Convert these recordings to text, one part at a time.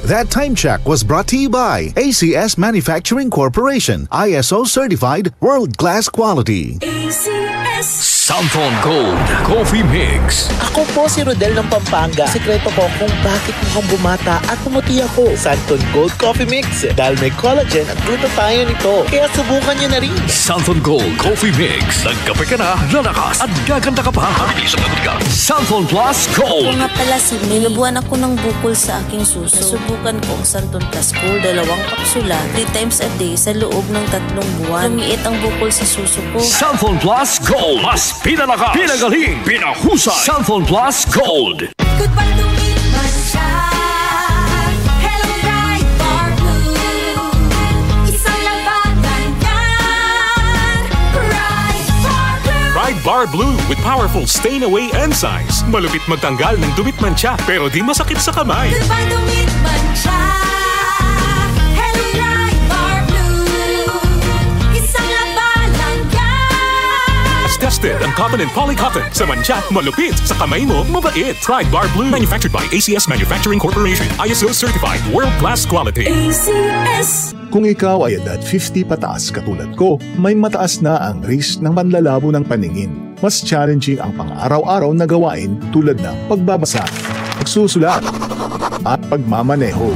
That time check was brought to you by ACS Manufacturing Corporation, ISO certified, world-class quality. Santon Gold Coffee Mix. Ako po si Rodel ng Pampanga. Sekreto ko kung bakit mukhang bumata at pumuti ako. Santon Gold Coffee Mix. Dahil may collagen at glutathione nito. Kaya subukan niyo na rin. Santon Gold Coffee Mix. Nagkape ka na, lalakas at gaganda ka pa. Mabilis ang ka. Santon Plus Gold. Ako nga pala si May. Nabuhan ako ng bukol sa aking suso. Subukan ko ang Santon Plus Gold. 2 kapsula, 3 times a day sa loob ng 3 buwan. Lumiit ang bukol sa suso ko. Santon Plus Gold. Mas pinalakas, pinagaling, pinahusay. Santon Plus Gold. Goodbye to me, Hello, Bright Bar Blue. Isang labanan yan. Bright Bar Blue with powerful stain-away enzymes. Malupit magtanggal ng dumit mancha pero di masakit sa kamay. Goodbye to me, Hello, Bright Bar Blue. Isang labanan yan. As tested ang cotton and polycotton. Sa mancha, malupit. Sa kamay mo, mabait. Bright Bar Blue. Manufactured by ACS Manufacturing Corporation. ISO certified. World-class quality. ACS. Kung ikaw ay edad 50 pataas katulad ko, may mataas na ang risk ng panlalabo ng paningin. Mas challenging ang pang-araw-araw na gawain tulad ng pagbabasa, pagsusulat, at pagmamaneho.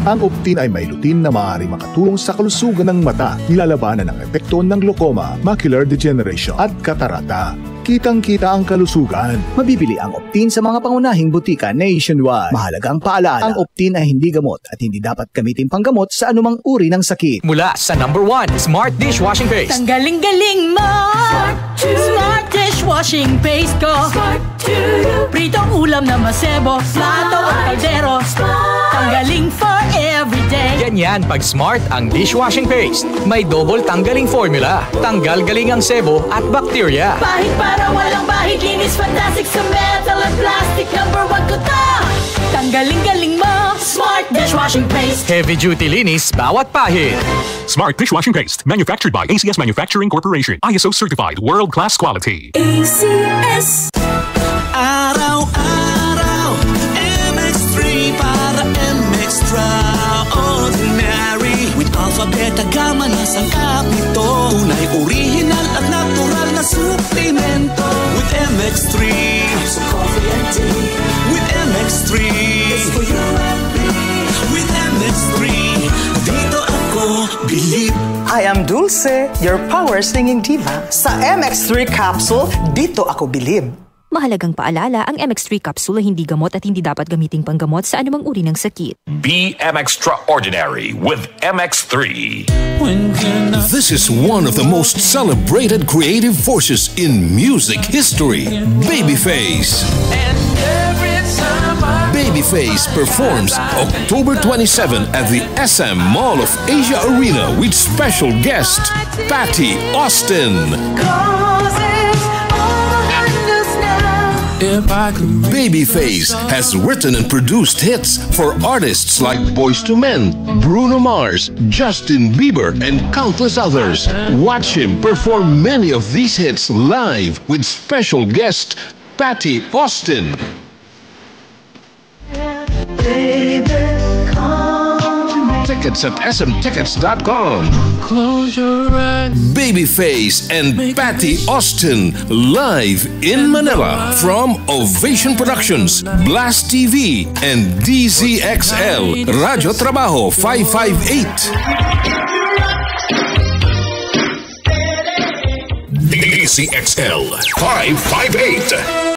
Ang Optin ay may lutin na maaari makatulong sa kalusugan ng mata, nilalabanan ang epekto ng glaucoma, macular degeneration at katarata. Kitang-kita ang kalusugan. Mabibili ang Optin sa mga pangunahing butika nationwide. Mahalagang paalala, ang Optin ay hindi gamot at hindi dapat gamitin panggamot sa anumang uri ng sakit. Mula sa number 1, Smart Dishwashing Paste. Tanggaling-galing mo. Smart Dishwashing Paste ko. Pritong ulam na masebo, plato at kaldero. Tanggaling for everyday. Ganyan pag Smart ang dishwashing paste. May double tanggaling formula. Tanggal galing ang sebo at bakterya. Bahid para walang bahid, linis fantastic sa metal at plastic. Number 1 ko to. Tanggaling-galing mo. Smart Dishwashing Paste. Heavy duty linis bawat pahid. Smart Dishwashing Paste. Manufactured by ACS Manufacturing Corporation. ISO certified. World-class quality. ACS. Araw-araw MX3 para MX-Traordinary. With alpha, beta, gamma na sangkap nito. Tunay, original at natural na suplemento. With MX3 so coffee and tea. With MX3 it's for you and me. With MX3 dito ako bilib. I am Dulce, your power singing diva. Sa MX3 capsule, dito ako bilib. Mahalagang paalala, ang MX3 capsule ay hindi gamot at hindi dapat gamiting panggamot sa anumang uri ng sakit. Be Extraordinary with MX3. This is one of the most celebrated creative forces in music history, Babyface. Babyface performs October 27 at the SM Mall of Asia Arena with special guest Patty Austin. Babyface has written and produced hits for artists like Boyz II Men, Bruno Mars, Justin Bieber, and countless others. Watch him perform many of these hits live with special guest Patty Austin. Tickets at smtickets.com. Close your eyes. Babyface and Patty Austin live in Manila from Ovation Productions, Blast TV, and DZXL Radio Trabajo 558. DZXL 558.